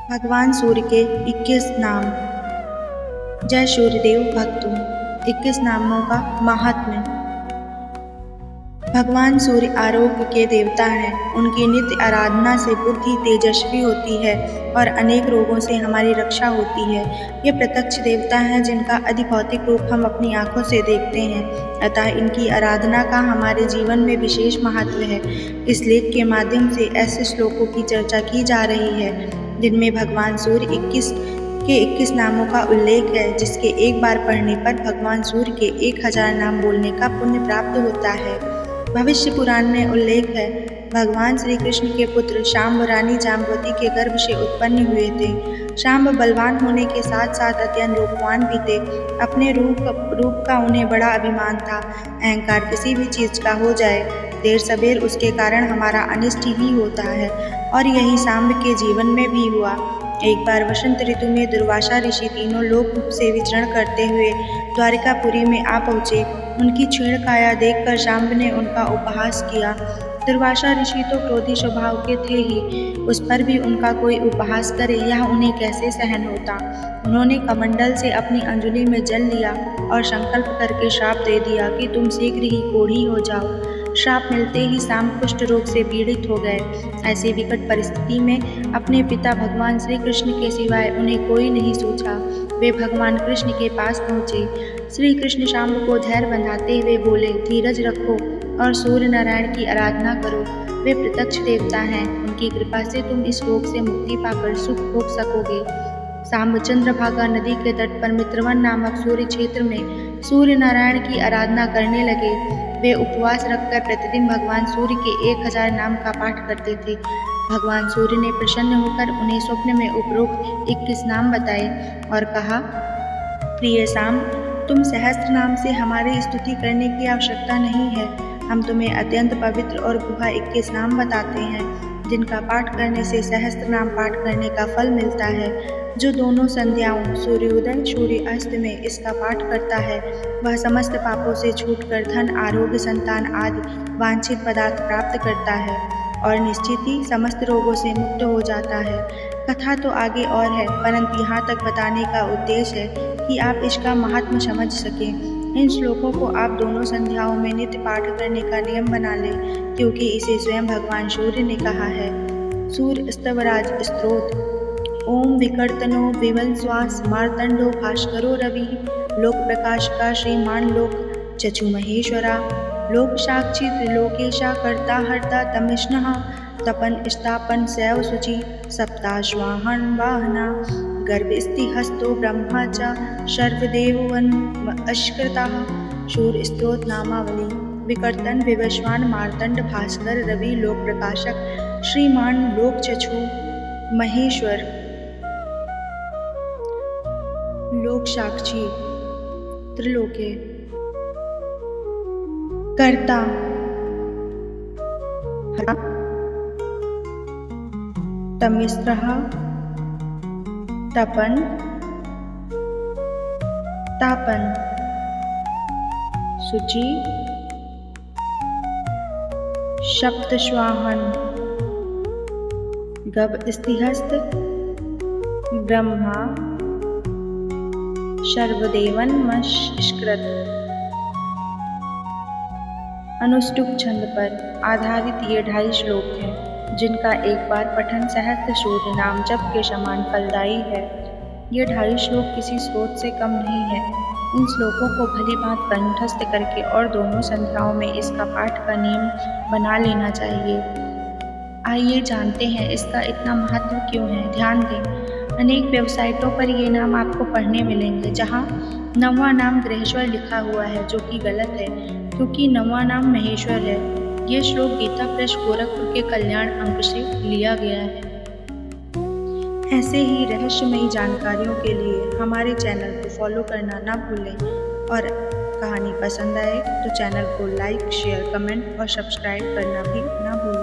भगवान सूर्य के 21 नाम। जय सूर्यदेव भक्तों। 21 नामों का महात्म्य। भगवान सूर्य आरोग्य के देवता हैं। उनकी नित्य आराधना से बुद्धि तेजस्वी होती है और अनेक रोगों से हमारी रक्षा होती है। ये प्रत्यक्ष देवता हैं जिनका अधिभौतिक रूप हम अपनी आंखों से देखते हैं, अतः इनकी आराधना का हमारे जीवन में विशेष महत्व है। इस लेख के माध्यम से ऐसे श्लोकों की चर्चा की जा रही है जिनमें भगवान सूर्य 21 नामों का उल्लेख है, जिसके एक बार पढ़ने पर भगवान सूर्य के 1000 नाम बोलने का पुण्य प्राप्त होता है। भविष्य पुराण में उल्लेख है, भगवान श्री कृष्ण के पुत्र शांब रानी जाम्बवती के गर्भ से उत्पन्न हुए थे। शांब बलवान होने के साथ साथ अत्यंत रूपवान भी थे। अपने रूप का उन्हें बड़ा अभिमान था। अहंकार किसी भी चीज का हो जाए, देर सबेर उसके कारण हमारा अनिष्ट ही होता है, और यही शांब के जीवन में भी हुआ। एक बार वसंत ऋतु में दुर्वासा ऋषि तीनों लोक से विचरण करते हुए द्वारिकापुरी में आ पहुँचे। उनकी क्षीण काया देखकर शांब ने उनका उपहास किया। दुर्वासा ऋषि तो क्रोधी स्वभाव के थे ही, उस पर भी उनका कोई उपहास करे यह उन्हें कैसे सहन होता। उन्होंने कमंडल से अपनी अंजलि में जल लिया और संकल्प करके श्राप दे दिया कि तुम शीघ्र ही कोढ़ी हो जाओ। श्राप मिलते ही शांब कुष्ठ रोग से पीड़ित हो गए। ऐसी विकट परिस्थिति में अपने पिता भगवान श्री कृष्ण के सिवाय उन्हें कोई नहीं सोचा। वे भगवान कृष्ण के पास पहुँचे। श्री कृष्ण शांब को धैर्य बंधाते हुए बोले, धीरज रखो और सूर्य नारायण की आराधना करो। वे प्रत्यक्ष देवता हैं, उनकी कृपा से तुम इस रोग से मुक्ति पाकर सुख भोग सकोगे। शांब चंद्रभागा नदी के तट पर मित्रवन नामक सूर्य क्षेत्र में सूर्य नारायण की आराधना करने लगे। वे उपवास रखकर प्रतिदिन भगवान सूर्य के 1000 नाम का पाठ करते थे। भगवान सूर्य ने प्रसन्न होकर उन्हें स्वप्न में उपरोक्त 21 नाम बताए और कहा, प्रिय शांब, तुम सहस्त्र नाम से हमारी स्तुति करने की आवश्यकता नहीं है। हम तुम्हें अत्यंत पवित्र और गुहा 21 नाम बताते हैं, जिनका पाठ करने से सहस्त्र नाम पाठ करने का फल मिलता है। जो दोनों संध्याओं सूर्योदय सूर्य अस्त में इसका पाठ करता है, वह समस्त पापों से छूटकर धन, आरोग्य, संतान आदि वांछित पदार्थ प्राप्त करता है और निश्चित ही समस्त रोगों से मुक्त हो जाता है। कथा तो आगे और है, परंतु यहाँ तक बताने का उद्देश्य है कि आप इसका महात्म्य समझ सकें। इन श्लोकों को आप दोनों संध्याओं में नित्य पाठ करने का नियम बना लें, क्योंकि इसे स्वयं भगवान सूर्य ने कहा है। सूर्य स्तवराज स्तोत्र। ओम विकर्तनो विवंस्वास मार्तंडो भास्करो रवि लोक प्रकाश का श्रीमान लोक चचु महेश्वरा लोक साक्षी त्रिलोकेशा कर्ता हर्ता तमिष्णः तपन स्थापन सैव शुचि सप्ताश्वाहन वाहना गर्भस्थि हस्तो ब्रह्मा च सर्वदेवन अश्कृता। सूर्य स्तोत्र नामावली। विकर्तन विवस्वान मार्तंड भास्कर रवि लोक प्रकाशक श्रीमान लोक चक्षु महेश्वर लोक साक्षी त्रिलोके कर्ता तमिस्रः तपन तापन शुचि सप्तश्वाहन गभस्तिहस्त ब्रह्मा सर्वदेवन मष्कृत। अनुष्टुप छंद पर आधारित ये 2.5 श्लोक हैं, जिनका एक बार पठन सहस्त्र सूर्य नाम जप के समान फलदायी है। ये 2.5 श्लोक किसी स्रोत से कम नहीं है। इन श्लोकों को भली भांति कंठस्थ करके और दोनों संध्याओं में इसका पाठ का नियम बना लेना चाहिए। आइए जानते हैं इसका इतना महत्व क्यों है। ध्यान दें, अनेक वेबसाइटों पर ये नाम आपको पढ़ने मिलेंगे, जहाँ 9वां नाम ग्रहेश्वर लिखा हुआ है, जो कि गलत है, क्योंकि 9वां नाम महेश्वर है। ये श्लोक गीता प्रेस गोरखपुर के कल्याण अंक से लिया गया है। ऐसे ही रहस्यमयी जानकारियों के लिए हमारे चैनल को फॉलो करना ना भूलें, और कहानी पसंद आए तो चैनल को लाइक, शेयर, कमेंट और सब्सक्राइब करना भी ना भूलें।